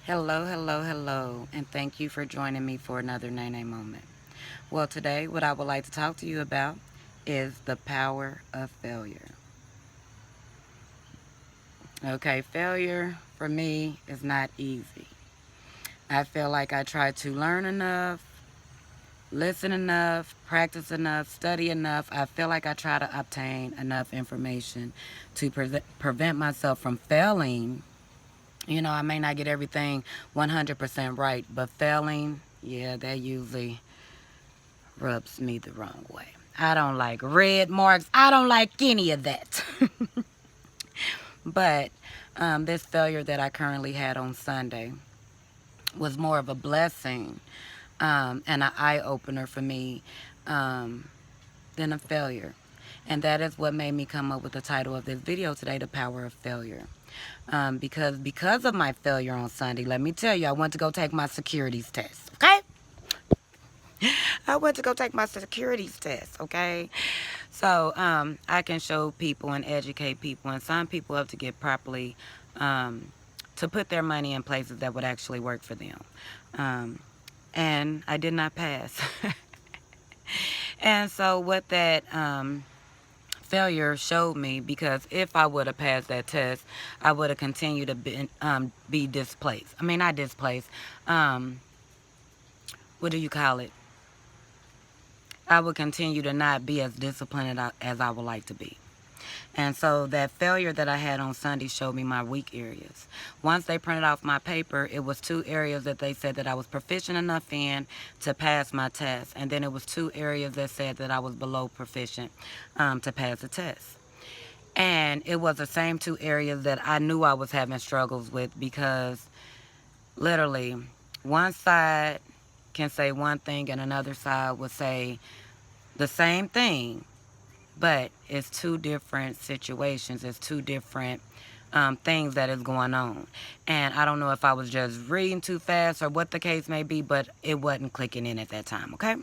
Hello, hello, hello, and thank you for joining me for another Nene moment. Well, today, what I would like to talk to you about is the power of failure. Okay, failure for me is not easy. I feel like I try to learn enough, listen enough, practice enough, study enough. I feel like I try to obtain enough information to prevent myself from failing. I may not get everything 100% right, but failing, yeah, that usually rubs me the wrong way. I don't like red marks. I don't like any of that. But this failure that I currently had on Sunday was more of a blessing and an eye opener for me um, than a failure. And that is what made me come up with the title of this video today, The Power of Failure. Because of my failure on Sunday, let me tell you, I went to go take my securities test, okay? I went to go take my securities test, okay? So I can show people and educate people and sign people up to get properly, to put their money in places that would actually work for them. And I did not pass. And so what that failure showed me, because if I would have passed that test, I would have continued to be displaced. I mean, not displaced. What do you call it? I would continue to not be as disciplined as I would like to be. And so that failure that I had on Sunday showed me my weak areas. Once they printed off my paper, it was 2 areas that they said that I was proficient enough in to pass my test. And then it was 2 areas that said that I was below proficient to pass the test. And it was the same 2 areas that I knew I was having struggles with, because literally one side can say one thing and another side would say the same thing, but it's 2 different situations. It's 2 different things that is going on. And I don't know if I was just reading too fast or what the case may be, but it wasn't clicking in at that time, okay?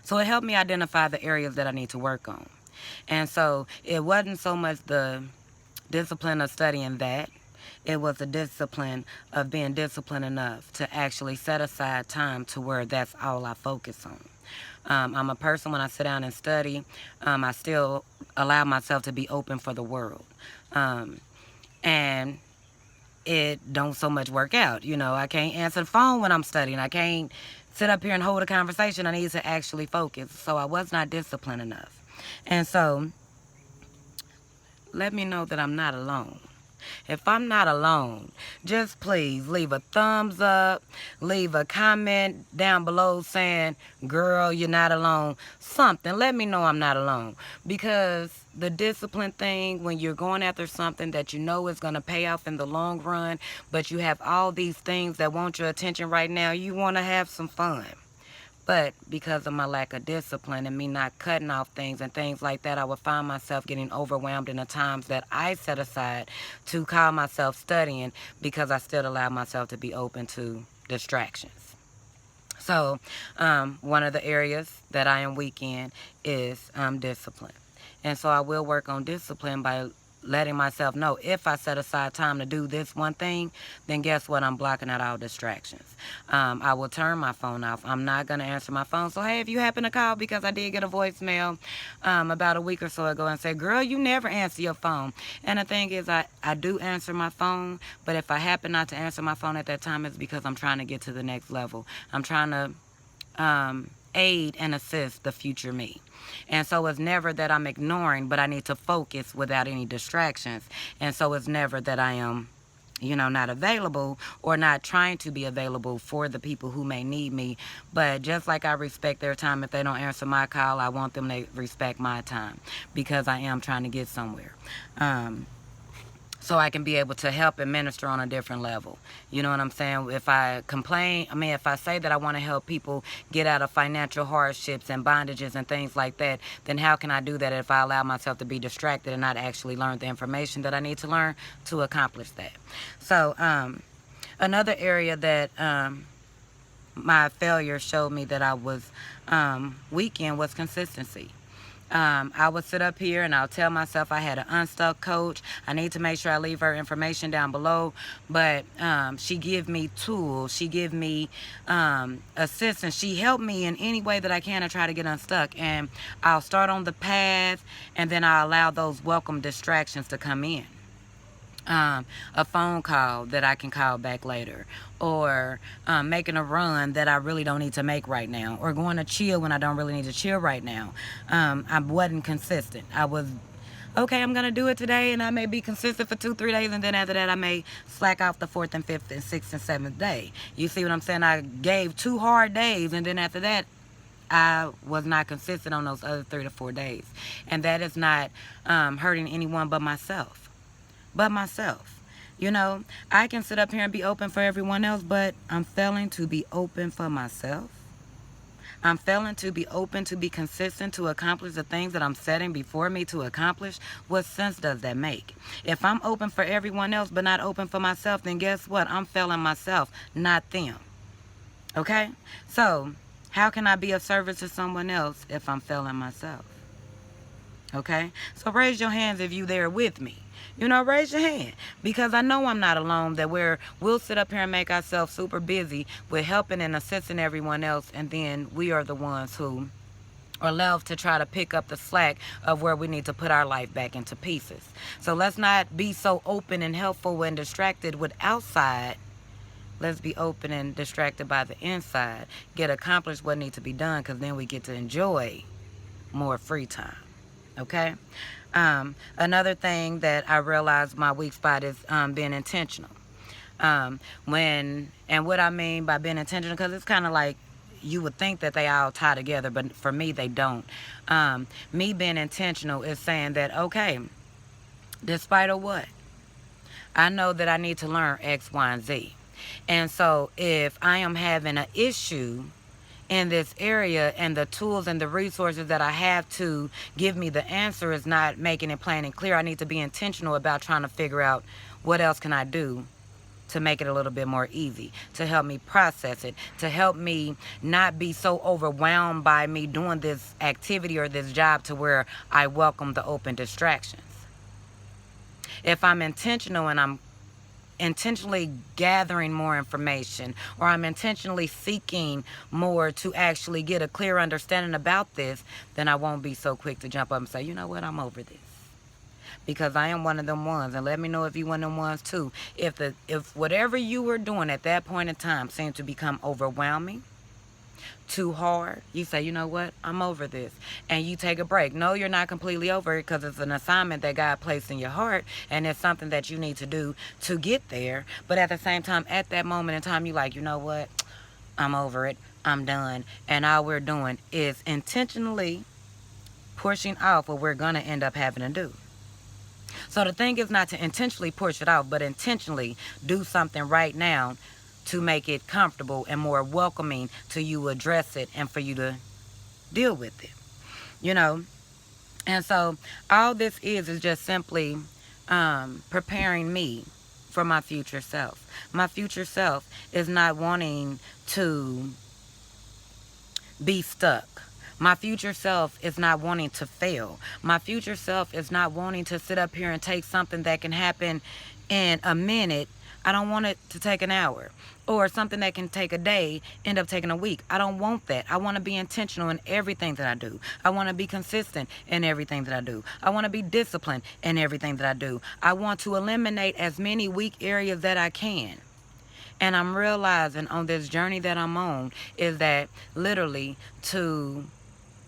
So it helped me identify the areas that I need to work on. And so it wasn't so much the discipline of studying that. It was a discipline of being disciplined enough to actually set aside time to where that's all I focus on. I'm a person, when I sit down and study, I still allow myself to be open for the world. And it don't so much work out. I can't answer the phone when I'm studying. I can't sit up here and hold a conversation. I need to actually focus. So I was not disciplined enough. And so let me know that I'm not alone. If I'm not alone, just please leave a thumbs up, leave a comment down below saying, girl, you're not alone. Something. Let me know I'm not alone. Because the discipline thing, when you're going after something that you know is going to pay off in the long run, but you have all these things that want your attention right now, you want to have some fun. But because of my lack of discipline and me not cutting off things and things like that, I would find myself getting overwhelmed in the times that I set aside to call myself studying, because I still allow myself to be open to distractions. So one of the areas that I am weak in is discipline. And so I will work on discipline by letting myself know, if I set aside time to do this one thing, then guess what? I'm blocking out all distractions. I will turn my phone off. I'm not going to answer my phone. So, hey, if you happen to call, because I did get a voicemail about a week or so ago and say, girl, you never answer your phone. And the thing is, I do answer my phone, but if I happen not to answer my phone at that time, it's because I'm trying to get to the next level. I'm trying to aid and assist the future me. And so it's never that I'm ignoring, but I need to focus without any distractions. And so it's never that I am, not available or not trying to be available for the people who may need me. But just like I respect their time, if they don't answer my call, I want them to respect my time, because I am trying to get somewhere. So I can be able to help and minister on a different level. You know what I'm saying? If I if I say that I want to help people get out of financial hardships and bondages and things like that, then how can I do that if I allow myself to be distracted and not actually learn the information that I need to learn to accomplish that? So another area that my failure showed me that I was weak in was consistency. I would sit up here and I'll tell myself I had an unstuck coach. I need to make sure I leave her information down below. But she give me tools. She give me assistance. She helped me in any way that I can to try to get unstuck. And I'll start on the path, and then I'll allow those welcome distractions to come in. A phone call that I can call back later, or making a run that I really don't need to make right now, or going to chill when I don't really need to chill right now. I wasn't consistent. I was, okay, I'm going to do it today, and I may be consistent for 2-3 days, and then after that I may slack off the 4th and 5th and 6th and 7th day. You see what I'm saying? I gave 2 hard days, and then after that I was not consistent on those other 3 to 4 days. And that is not hurting anyone but myself. You know, I can sit up here and be open for everyone else, but I'm failing to be open for myself. I'm failing to be open to be consistent to accomplish the things that I'm setting before me to accomplish. What sense does that make? If I'm open for everyone else but not open for myself, then guess what? I'm failing myself, not them. Okay? So, how can I be of service to someone else if I'm failing myself? Okay? So raise your hands if you there with me. You know, raise your hand, because I know I'm not alone, that we'll sit up here and make ourselves super busy with helping and assisting everyone else, and then we are the ones who are left to try to pick up the slack of where we need to put our life back into pieces. So let's not be so open and helpful and distracted with outside. Let's be open and distracted by the inside. Get accomplished what needs to be done, because then we get to enjoy more free time. Okay? Another thing that I realized my weak spot is being intentional. And what I mean by being intentional, because it's kind of like you would think that they all tie together, but for me, they don't. Me being intentional is saying that, okay, despite of what, I know that I need to learn X, Y, and Z. And so if I am having an issue in this area, and the tools and the resources that I have to give me the answer is not making it plain and clear, I need to be intentional about trying to figure out what else can I do to make it a little bit more easy, to help me process it, to help me not be so overwhelmed by me doing this activity or this job to where I welcome the open distractions. If I'm intentional and I'm intentionally gathering more information, or I'm intentionally seeking more to actually get a clear understanding about this, then I won't be so quick to jump up and say, you know what, I'm over this. Because I am one of them ones, and let me know if you one of them ones too. If whatever you were doing at that point in time seemed to become overwhelming, too hard, you say, you know what, I'm over this, and you take a break. No, you're not completely over it, because it's an assignment that God placed in your heart, and it's something that you need to do to get there. But at the same time, at that moment in time, you're like, you know what, I'm over it, I'm done. And all we're doing is intentionally pushing off what we're gonna end up having to do. So the thing is not to intentionally push it off, but intentionally do something right now to make it comfortable and more welcoming to you address it and for you to deal with it, you know. And so all this is just simply preparing me for my future self. My future self is not wanting to be stuck. My future self is not wanting to fail. My future self is not wanting to sit up here and take something that can happen in a minute. I don't want it to take an hour. Or something that can take a day, end up taking a week. I don't want that. I want to be intentional in everything that I do. I want to be consistent in everything that I do. I want to be disciplined in everything that I do. I want to eliminate as many weak areas that I can. And I'm realizing on this journey that I'm on is that literally to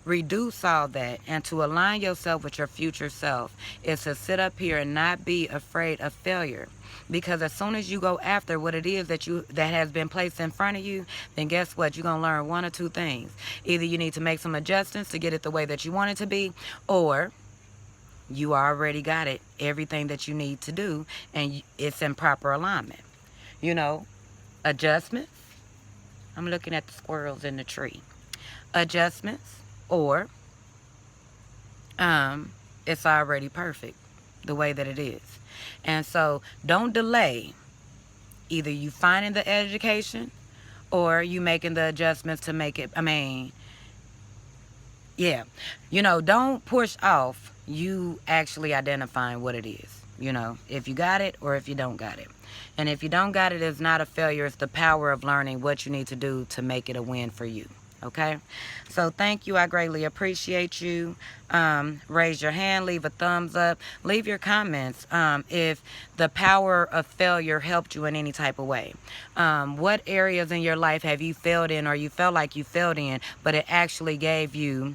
reduce all that and to align yourself with your future self is to sit up here and not be afraid of failure. Because as soon as you go after what it is that has been placed in front of you, then guess what? You're going to learn one or two things. Either you need to make some adjustments to get it the way that you want it to be, or you already got it, everything that you need to do, and it's in proper alignment. You know, adjustments. I'm looking at the squirrels in the tree. Adjustments, or it's already perfect the way that it is. And so don't delay either you finding the education or you making the adjustments to make it, Yeah. Don't push off you actually identifying what it is. If you got it or if you don't got it. And if you don't got it, it's not a failure. It's the power of learning what you need to do to make it a win for you. Okay? So thank you. I greatly appreciate you. Raise your hand, leave a thumbs up, leave your comments if the power of failure helped you in any type of way. What areas in your life have you failed in or you felt like you failed in, but it actually gave you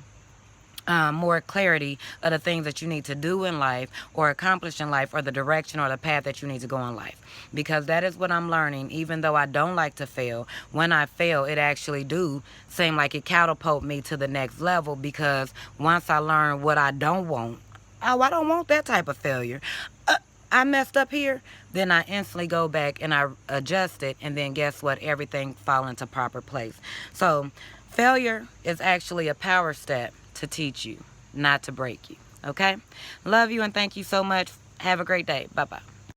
more clarity of the things that you need to do in life or accomplish in life or the direction or the path that you need to go in life. Because that is what I'm learning. Even though I don't like to fail, when I fail, it actually do seem like it catapult me to the next level, because once I learn what I don't want, I don't want that type of failure. I messed up here, then I instantly go back and I adjust it, and then guess what? Everything fall into proper place. So failure is actually a power step to teach you, not to break you. Okay? Love you and thank you so much. Have a great day. Bye-bye.